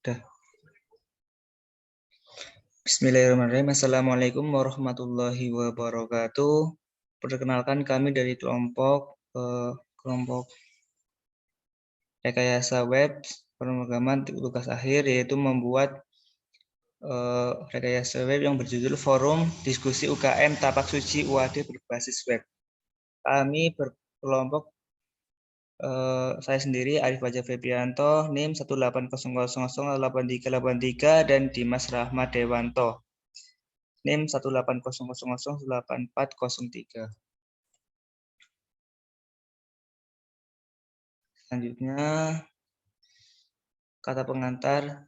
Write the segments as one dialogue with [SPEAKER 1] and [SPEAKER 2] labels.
[SPEAKER 1] Dah. Bismillahirrahmanirrahim. Assalamualaikum warahmatullahi wabarakatuh. Perkenalkan kami dari kelompok rekayasa web pemrograman tugas akhir, yaitu membuat rekayasa web yang berjudul Forum Diskusi UKM Tapak Suci UAD berbasis web. Kami berkelompok saya sendiri Arif Fajar Febrianto, NIM 180008383 dan Dimas Rahmat Dewanto, NIM 180008403. Selanjutnya kata pengantar,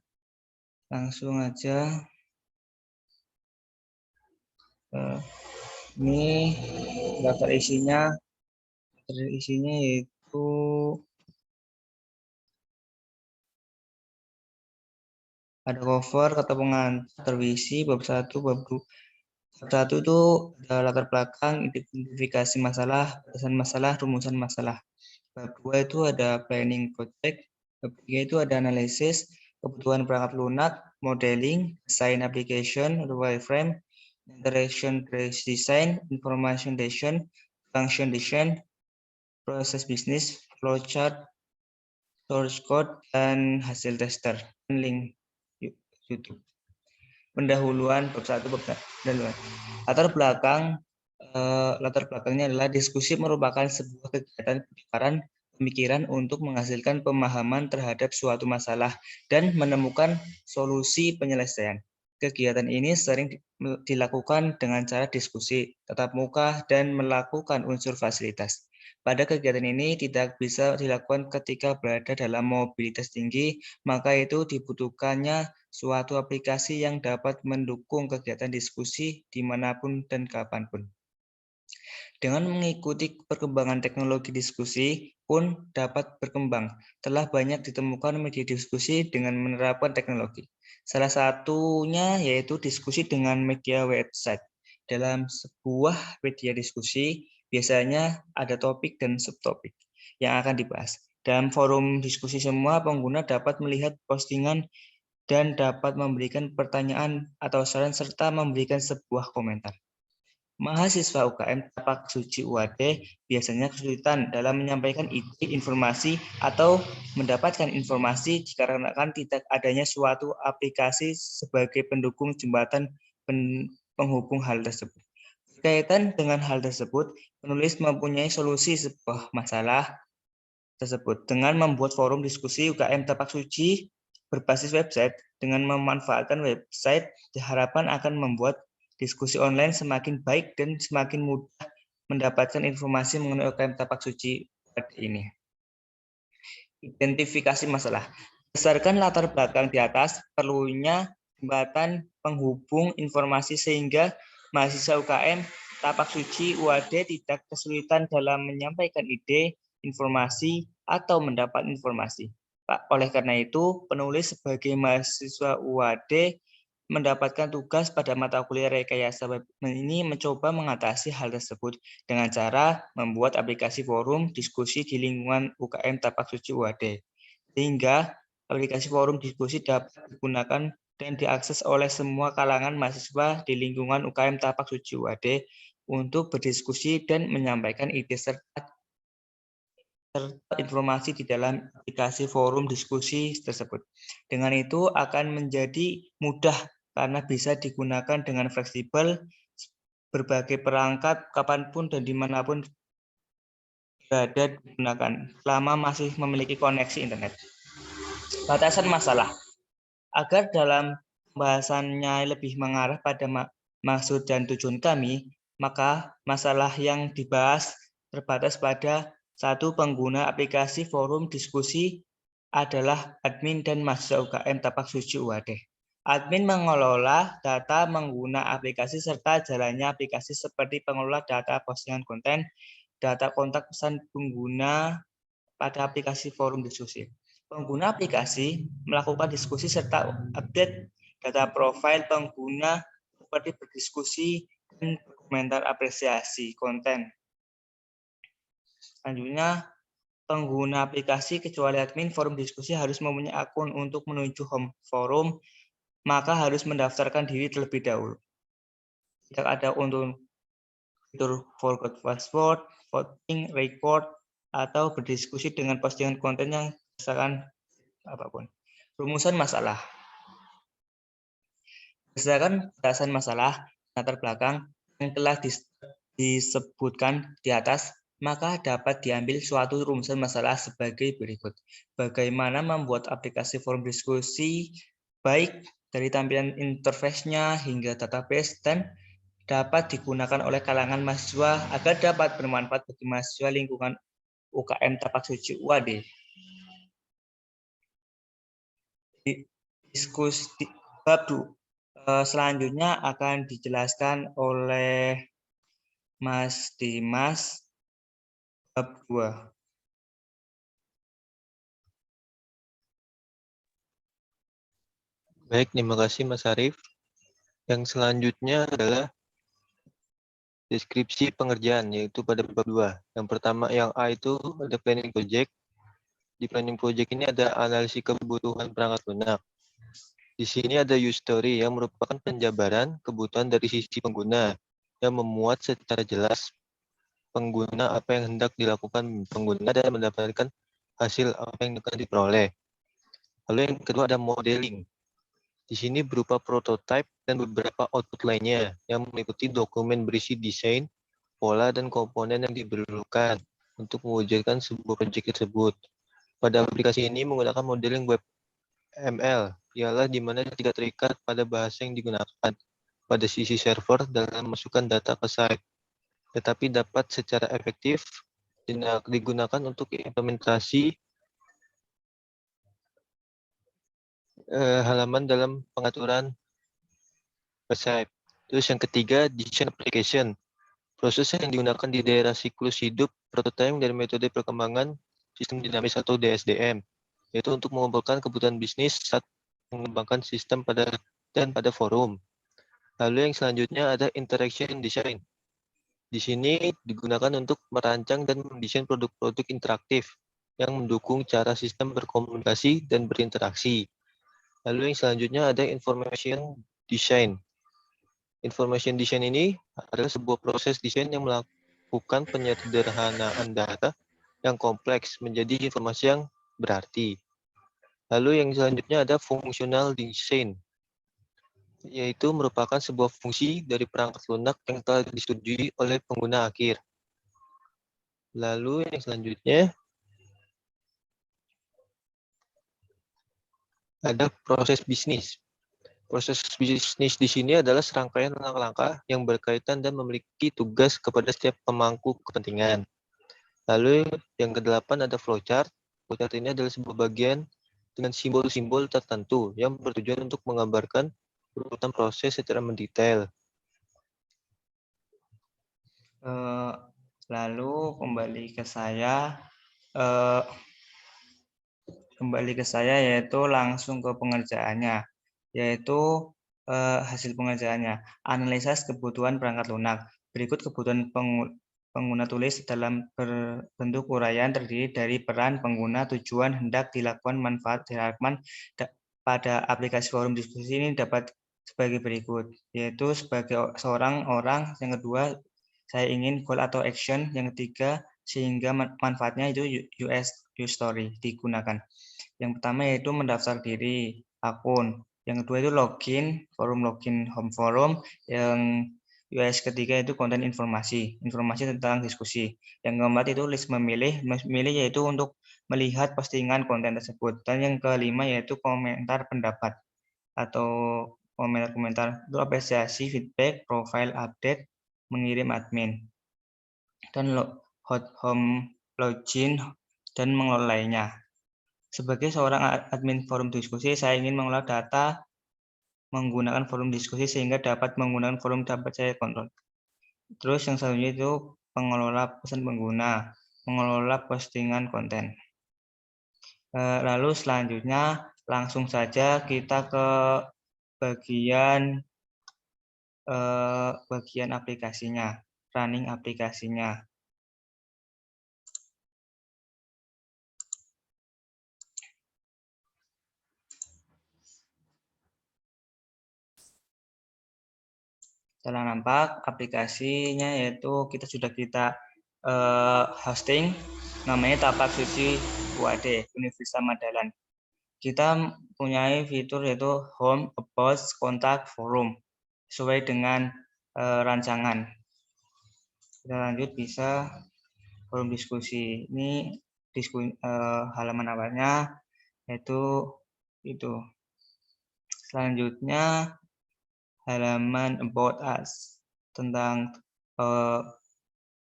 [SPEAKER 1] langsung aja. Ini daftar isinya yaitu ada cover, kata pengantar, tervisi, bab 1, bab 2. Bab 1 itu ada latar belakang, identifikasi masalah, batasan masalah, rumusan masalah. Bab 2 itu ada planning project. Bab 3 itu ada analisis, kebutuhan perangkat lunak, modeling, design application, wireframe, interaction design, information design, function design, proses bisnis, flowchart, source code, dan hasil tester. Link YouTube. Pendahuluan bab 1, bab 2. Latar belakangnya adalah diskusi merupakan sebuah kegiatan pemikiran untuk menghasilkan pemahaman terhadap suatu masalah dan menemukan solusi penyelesaian. Kegiatan ini sering dilakukan dengan cara diskusi, tatap muka, dan melakukan unsur fasilitas. Pada kegiatan ini tidak bisa dilakukan ketika berada dalam mobilitas tinggi, maka itu dibutuhkannya suatu aplikasi yang dapat mendukung kegiatan diskusi dimanapun dan kapanpun. Dengan mengikuti perkembangan teknologi diskusi pun dapat berkembang. Telah banyak ditemukan media diskusi dengan menerapkan teknologi. Salah satunya yaitu diskusi dengan media website. Dalam sebuah media diskusi, biasanya ada topik dan subtopik yang akan dibahas. Dalam forum diskusi semua pengguna dapat melihat postingan dan dapat memberikan pertanyaan atau saran serta memberikan sebuah komentar. Mahasiswa UKM Tapak Suci UAD biasanya kesulitan dalam menyampaikan ide, informasi, atau mendapatkan informasi dikarenakan tidak adanya suatu aplikasi sebagai pendukung jembatan penghubung hal tersebut. Berkaitan dengan hal tersebut, penulis mempunyai solusi sebuah masalah tersebut dengan membuat forum diskusi UKM Tapak Suci berbasis website. Dengan memanfaatkan website, diharapkan akan membuat diskusi online semakin baik dan semakin mudah mendapatkan informasi mengenai UKM Tapak Suci ini. Identifikasi masalah. Berdasarkan latar belakang di atas, perlunya jembatan penghubung informasi sehingga mahasiswa UKM Tapak Suci UAD tidak kesulitan dalam menyampaikan ide, informasi, atau mendapat informasi. Oleh karena itu, penulis sebagai mahasiswa UAD mendapatkan tugas pada mata kuliah rekayasa web ini mencoba mengatasi hal tersebut dengan cara membuat aplikasi forum diskusi di lingkungan UKM Tapak Suci UAD. Sehingga aplikasi forum diskusi dapat digunakan dan diakses oleh semua kalangan mahasiswa di lingkungan UKM Tapak Suci UAD untuk berdiskusi dan menyampaikan ide serta informasi di dalam aplikasi forum diskusi tersebut. Dengan itu akan menjadi mudah karena bisa digunakan dengan fleksibel, berbagai perangkat, kapanpun dan dimanapun berada digunakan, selama masih memiliki koneksi internet. Batasan masalah. Agar dalam pembahasannya lebih mengarah pada maksud dan tujuan kami, maka masalah yang dibahas terbatas pada satu pengguna aplikasi forum diskusi adalah admin dan mahasiswa UKM Tapak Suci UAD. Admin mengelola data pengguna aplikasi serta jalannya aplikasi seperti pengelola data postingan konten, data kontak pesan pengguna pada aplikasi forum diskusi. Pengguna aplikasi melakukan diskusi serta update data profil pengguna seperti berdiskusi dan berkomentar apresiasi konten. Selanjutnya, pengguna aplikasi kecuali admin forum diskusi harus mempunyai akun untuk menuju home forum, maka harus mendaftarkan diri terlebih dahulu. Jika ada untuk fitur forgot password, voting, record, atau berdiskusi dengan postingan konten yang berdasarkan apapun. Rumusan masalah. Berdasarkan batasan masalah latar belakang yang telah disebutkan di atas, maka dapat diambil suatu rumusan masalah sebagai berikut. Bagaimana membuat aplikasi forum diskusi baik dari tampilan interface-nya hingga database dan dapat digunakan oleh kalangan mahasiswa agar dapat bermanfaat bagi mahasiswa lingkungan UKM Tapak Suci UAD. Diskusi bab selanjutnya akan dijelaskan oleh Mas Dimas bab 2.
[SPEAKER 2] Baik, terima kasih Mas Arief. Yang selanjutnya adalah deskripsi pengerjaan, yaitu pada bab 2. Yang pertama, yang A itu ada planning project. Di planning project ini ada analisis kebutuhan perangkat lunak. Di sini ada use story yang merupakan penjabaran kebutuhan dari sisi pengguna yang memuat secara jelas pengguna apa yang hendak dilakukan pengguna dan mendapatkan hasil apa yang akan diperoleh. Lalu yang kedua ada modeling. Di sini berupa prototype dan beberapa output lainnya yang meliputi dokumen berisi desain, pola, dan komponen yang diperlukan untuk mewujudkan sebuah proyek tersebut. Pada aplikasi ini menggunakan modeling web ML, ialah di mana tidak terikat pada bahasa yang digunakan pada sisi server dalam memasukkan data ke site, tetapi dapat secara efektif digunakan untuk implementasi halaman dalam pengaturan website. Terus yang ketiga, design application. Proses yang digunakan di daerah siklus hidup, prototyping, dan metode perkembangan sistem dinamis atau DSDM, yaitu untuk mengumpulkan kebutuhan bisnis saat mengembangkan sistem pada forum. Lalu yang selanjutnya ada interaction design. Di sini digunakan untuk merancang dan mendesain produk-produk interaktif yang mendukung cara sistem berkomunikasi dan berinteraksi. Lalu yang selanjutnya ada information design. Information design ini adalah sebuah proses desain yang melakukan penyederhanaan data yang kompleks menjadi informasi yang berarti. Lalu yang selanjutnya ada functional design, yaitu merupakan sebuah fungsi dari perangkat lunak yang telah disetujui oleh pengguna akhir. Lalu yang selanjutnya ada proses bisnis. Proses bisnis di sini adalah serangkaian langkah-langkah yang berkaitan dan memiliki tugas kepada setiap pemangku kepentingan. Lalu yang kedelapan ada flowchart. Flowchart ini adalah sebuah bagian dengan simbol-simbol tertentu yang bertujuan untuk menggambarkan urutan proses secara mendetail.
[SPEAKER 1] Lalu kembali ke saya yaitu langsung ke pengerjaannya, yaitu hasil pengerjaannya. Analisa kebutuhan perangkat lunak. Berikut kebutuhan pengguna tulis dalam berbentuk uraian terdiri dari peran pengguna, tujuan, hendak dilakukan, manfaat diharapkan pada aplikasi forum diskusi ini dapat sebagai berikut, yaitu sebagai seorang orang, yang kedua saya ingin goal atau action, yang ketiga sehingga manfaatnya itu use story digunakan. Yang pertama yaitu mendaftar diri akun, yang kedua itu login home forum, yang US ketiga itu konten informasi tentang diskusi. Yang keempat itu list memilih yaitu untuk melihat postingan konten tersebut. Dan yang kelima yaitu komentar pendapat atau komentar itu apresiasi, feedback, profile update, mengirim admin. Dan home login dan mengelolanya. Sebagai seorang admin forum diskusi, saya ingin mengelola data menggunakan forum diskusi sehingga dapat menggunakan forum dapat saya kontrol. Terus yang selanjutnya itu pengelola pesan pengguna, mengelola postingan konten. Lalu selanjutnya langsung saja kita ke bagian aplikasinya, running aplikasinya. Setelah nampak aplikasinya, yaitu sudah kita hosting, namanya Tapak Suci UAD Universitas Madalan. Kita mempunyai fitur yaitu Home, About, Kontak, Forum sesuai dengan rancangan. Kita lanjut, bisa forum diskusi. Ini halaman awalnya, yaitu itu. Selanjutnya halaman About Us, tentang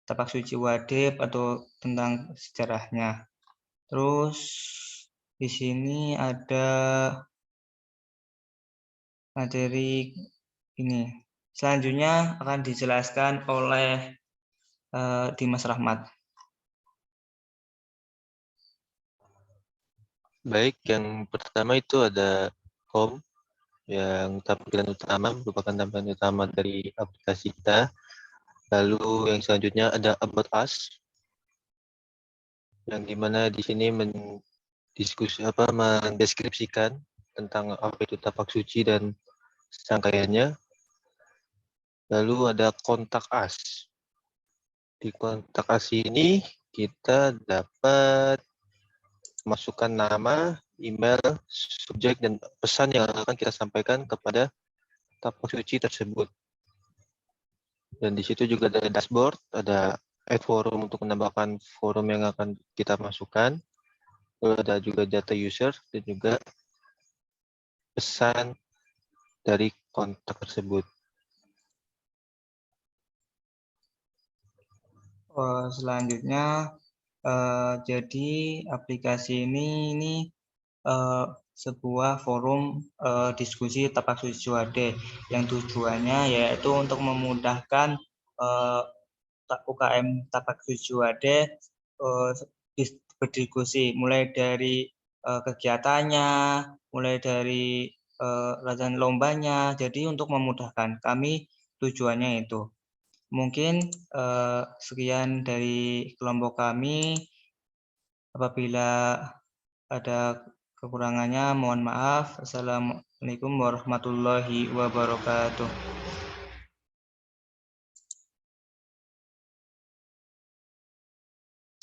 [SPEAKER 1] Tapak Suci Wadib atau tentang sejarahnya. Terus di sini ada materi ini. Selanjutnya akan dijelaskan oleh Dimas Rahmat.
[SPEAKER 2] Baik, yang pertama itu ada home, yang tampilan utama merupakan tampilan utama dari aplikasi kita. Lalu yang selanjutnya ada About Us, yang dimana di sini mendeskripsikan tentang apa itu tapak suci dan serangkaiannya. Lalu ada Kontak Us. Di Kontak Us ini kita dapat masukkan nama, email, subjek, dan pesan yang akan kita sampaikan kepada tapak suci tersebut. Dan di situ juga ada dashboard, ada add forum untuk menambahkan forum yang akan kita masukkan. Lalu ada juga data user dan juga pesan dari kontak tersebut.
[SPEAKER 1] Selanjutnya, jadi aplikasi ini sebuah forum diskusi Tapak Suci Wade yang tujuannya yaitu untuk memudahkan UKM Tapak Suci Wade berdiskusi, mulai dari kegiatannya, mulai dari rajin lombanya. Jadi untuk memudahkan kami, tujuannya itu. Mungkin sekian dari kelompok kami. Apabila ada kekurangannya, mohon maaf. Assalamualaikum warahmatullahi wabarakatuh.